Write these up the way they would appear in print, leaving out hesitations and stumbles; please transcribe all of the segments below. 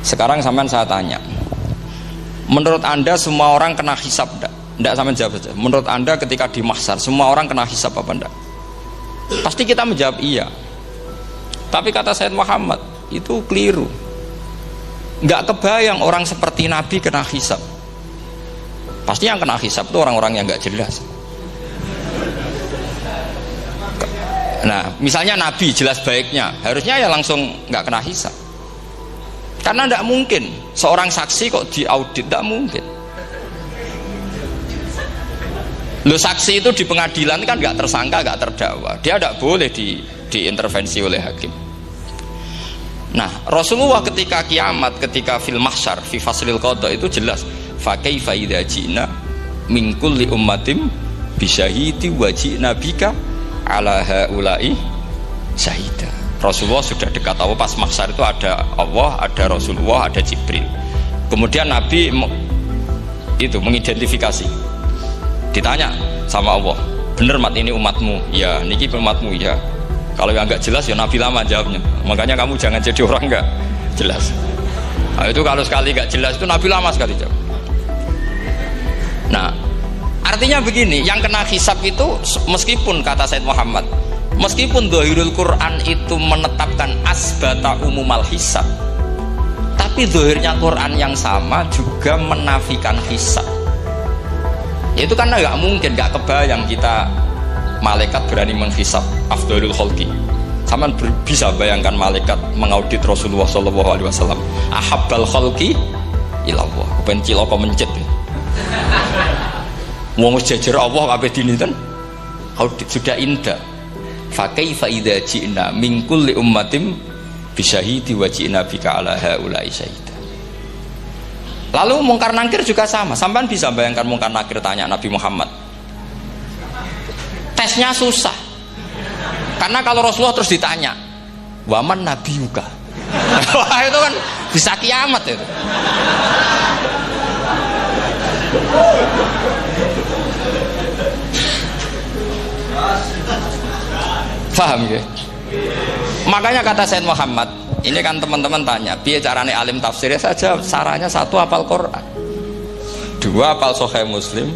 Sekarang sampean saya tanya, menurut anda semua orang kena hisab enggak? Enggak, sampean jawab saja. Menurut anda ketika di mahsyar semua orang kena hisab apa enggak? Pasti kita menjawab iya. Tapi kata Sayyid Muhammad itu keliru. Enggak kebayang orang seperti Nabi kena hisab. Pasti yang kena hisab itu orang-orang yang enggak jelas. Nah, misalnya Nabi jelas baiknya, harusnya ya langsung enggak kena hisab. Karena enggak mungkin seorang saksi kok diaudit, enggak mungkin. Lo saksi itu di pengadilan kan enggak tersangka, enggak terdakwa. Dia enggak boleh diintervensi oleh hakim. Nah, Rasulullah ketika kiamat, ketika fil mahsyar, fi faslil qada itu jelas, fa kaifa idza ji'na min kulli ummatin bisyahidi wa ji'na bika ala haula'i syahida. Rasulullah sudah dekat Allah, pas mahsyar itu ada Allah, ada Rasulullah, ada Jibril. Kemudian Nabi itu mengidentifikasi. Ditanya sama Allah, bener mat ini umatmu? Ya, niki umatmu ya. Kalau yang nggak jelas ya Nabi lama jawabnya. Makanya kamu jangan jadi orang nggak jelas. Nah, itu kalau sekali nggak jelas itu Nabi lama sekali jawab. Nah, artinya begini, yang kena hisab itu meskipun kata Sayyid Muhammad, meskipun Zahirul Quran itu menetapkan asbata umumal hisab, tapi zahirnya Quran yang sama juga menafikan hisab. Itu karena nggak mungkin, nggak kebayang kita malaikat berani menghisab afdhalul khalqi. Sama bisa bayangkan malaikat mengaudit Rasulullah SAW, ahabbal khalqi ilallah, kepen ciloko mencet wong jajar Allah kabeh dinten audit sudah indah. Fa kaifa idza ji'na min kulli ummatin bisyahidi wa ji'na bika ala haula'i syahida. Lalu mungkar nakir juga sama. Sampean bisa bayangkan mungkar nakir tanya Nabi Muhammad, tesnya susah karena kalau Rasulullah terus ditanya waman nabiyuka, wah itu kan bisa kiamat itu. Paham ya? Makanya kata Sayyid Muhammad, ini kan teman-teman tanya piye carane alim tafsirnya saja, sarannya satu hafal Quran, dua hafal Sahih Muslim,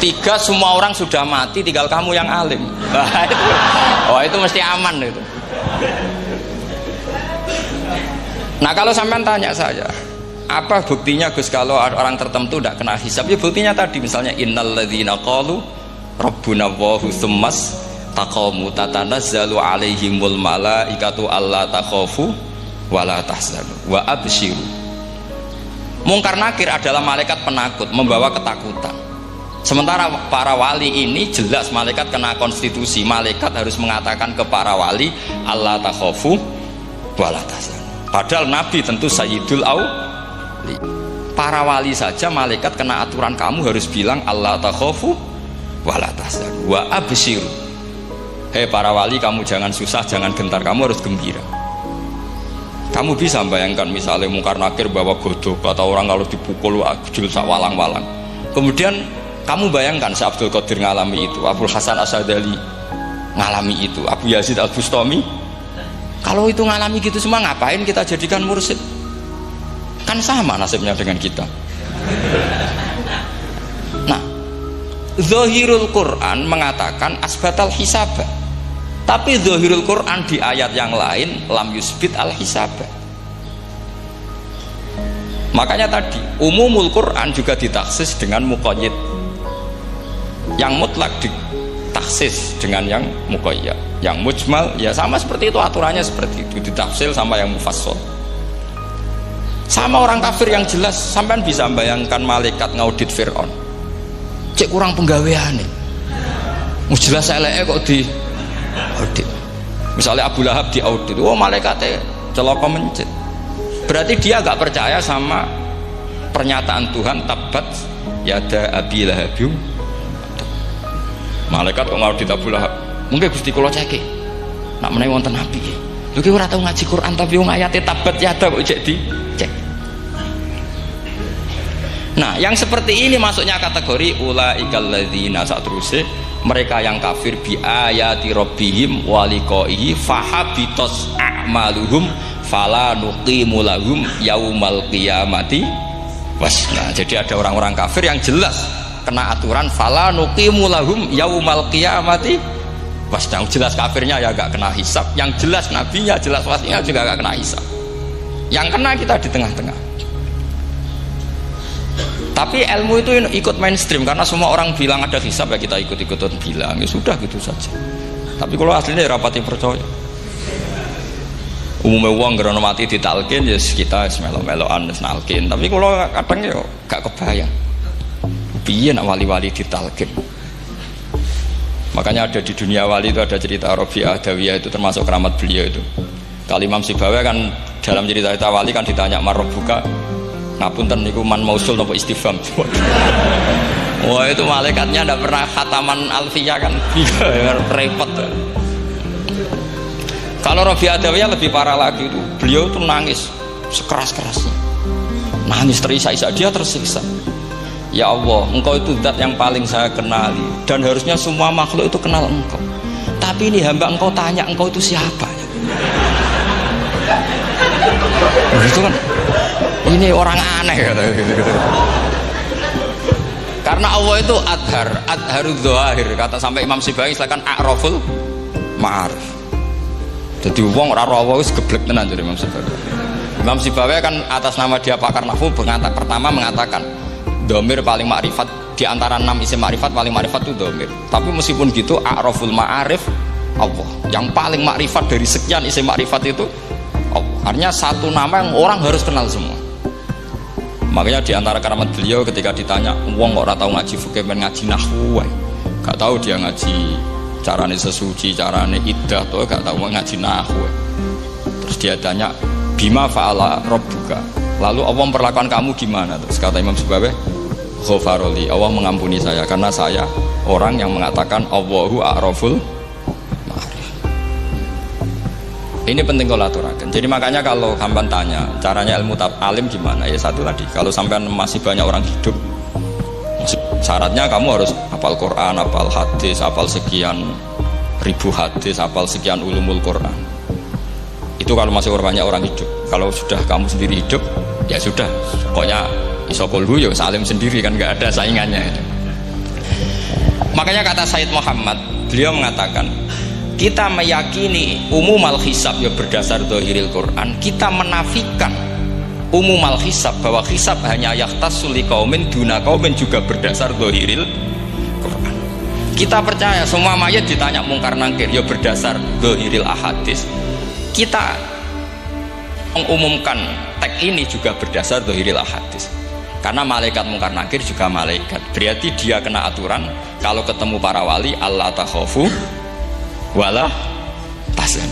tiga semua orang sudah mati tinggal kamu yang alim. Itu mesti aman itu. Nah, kalau sampean tanya saya, apa buktinya Gus kalau orang tertentu tidak kena hisab? Ya buktinya tadi, misalnya innalladzina qalu rabbuna Allahu tsummas taqamu tatanazzalu alaihimul malaikatu alla takhafu wala tahzanu wa abshiru. Mungkar nakir adalah malaikat penakut membawa ketakutan. Sementara para wali ini jelas malaikat kena konstitusi, malaikat harus mengatakan ke para wali alla takhafu wala tahzanu. Padahal Nabi tentu sayyidul awli. Para wali saja malaikat kena aturan, kamu harus bilang alla takhafu wala tahzanu wa abshiru. Hei para wali, kamu jangan susah, jangan gentar, kamu harus gembira. Kamu bisa bayangkan misalnya mungkar nakir bawa godok, kata orang kalau dipukul ajul sak walang-walang. Kemudian kamu bayangkan Syekh Abdul Qadir ngalami itu, Abdul Hasan Asadali ngalami itu, Abu Yazid Al-Bustami. Kalau itu ngalami gitu semua, ngapain kita jadikan mursyid? Kan sama nasibnya dengan kita. Nah, Zahirul Quran mengatakan asbatal hisabah, tapi Zahirul Quran di ayat yang lain lam yusbit al hisabah. Makanya tadi umumul Quran juga ditaksis dengan muqayyid, yang mutlak ditaksis dengan yang muqayyad, yang mujmal ya sama seperti itu, aturannya seperti itu, ditafsir sama yang mufassal. Sama orang kafir yang jelas, sampean bisa bayangkan malaikat ngaudit Fir'aun, cek kurang penggawean nih, jelas eleke kok di audit. Misalnya Abu Lahab di audit, oh malaikatnya celaka mencet, berarti dia gak percaya sama pernyataan Tuhan tabat yada Abi Lahab. Malaikat kok ngaudit Abu Lahab, mungkin Gusti kula cek nak menawi wonten nabi lho ki ora tau ngaji Quran tapi wong ayate tabat yada kok cek di cek. Nah, yang seperti ini masuknya kategori ulaikal ladzina, saterusé mereka yang kafir bi ayati rabbihim wa liqaihi fahabitos a'maluhum fala nuqimu lahum yaumal qiyamati wasna. Jadi ada orang-orang kafir yang jelas kena aturan fala nuqimu lahum yaumal qiyamati wasna. Jelas kafirnya ya gak kena hisab, yang jelas nabinya, jelas wasinya juga gak kena hisab. Yang kena kita di tengah-tengah. Tapi ilmu itu ikut mainstream karena semua orang bilang ada hisab, ya kita ikut-ikutan bilang, ya sudah gitu saja. Tapi kalau aslinya rapati percaya. Umumnya uang karena mati ditalkin, ya kita melo-meloan nalkin. Tapi kalau kadang ya gak kebayang. Piye nak wali-wali ditalkin. Makanya ada di dunia wali itu ada cerita Rabi'ah Adawiyah, itu termasuk keramat beliau itu. Kali Imam Sibawi kan dalam cerita wali kan ditanya marbuka. Ngapunten niku man mausul napa istifham. Wah itu malaikatnya ndak pernah khataman alfiyah kan, repot. Kalau Rabi'ah Adawiyah lebih parah lagi itu, beliau tuh nangis sekeras-kerasnya, nangis terisak-isak, dia tersiksa. Ya Allah, engkau itu zat yang paling saya kenali dan harusnya semua makhluk itu kenal engkau. Tapi ini hamba engkau tanya engkau itu siapa? Begitu kan? Ini orang aneh gitu. Karena Allah itu adharud dzahir, kata sampai Imam Sibawi silakan a'raful ma'arif. Jadi wong ora ora Allah wis geblek tenan jadi Imam Sibawi. Imam Sibawi kan atas nama dia pakar nahwu pertama mengatakan dhamir paling makrifat di antara 6 isim makrifat, paling makrifat itu dhamir. Tapi meskipun gitu a'raful ma'arif Allah. Yang paling makrifat dari sekian isim makrifat itu Allah. Artinya satu nama yang orang harus kenal semua. Makanya di antara keramat beliau ketika ditanya wong kok ora tau ngaji fikih men ngaji nahwu wae. Gak tahu dia ngaji carane sesuci, carane iddah tuh gak tahu ngaji nahwu. Terus dia tanya bima fa'ala rabbuka. Lalu Allah memperlakukan kamu gimana? Terus kata Imam Sibawi, ghafaroli, Allah mengampuni saya karena saya orang yang mengatakan Allahu a'raful ma'arif. Ini penting kalau aturakan. Jadi makanya kalau sampean tanya caranya ilmu alim gimana, ya satu tadi, kalau sampean masih banyak orang hidup, syaratnya kamu harus hafal Quran, hafal hadis, hafal sekian ribu hadis, hafal sekian ulumul Quran. Itu kalau masih banyak orang hidup. Kalau sudah kamu sendiri hidup, ya sudah, pokoknya isokolhu ya salim sendiri kan, nggak ada saingannya itu. Makanya kata Said Muhammad, beliau mengatakan kita meyakini umumal hisab ya berdasar dhahiril Quran, kita menafikan umumal hisab bahwa hisab hanya yahtassul liqaumin duna qaumin juga berdasar dhahiril Quran. Kita percaya semua mayat ditanya mungkar nangkir ya berdasar dhahiril ahadis. Kita mengumumkan teks ini juga berdasar dhahiril ahadis. Karena malaikat mungkar nangkir juga malaikat, berarti dia kena aturan kalau ketemu para wali Allah takhafu wala tahzan.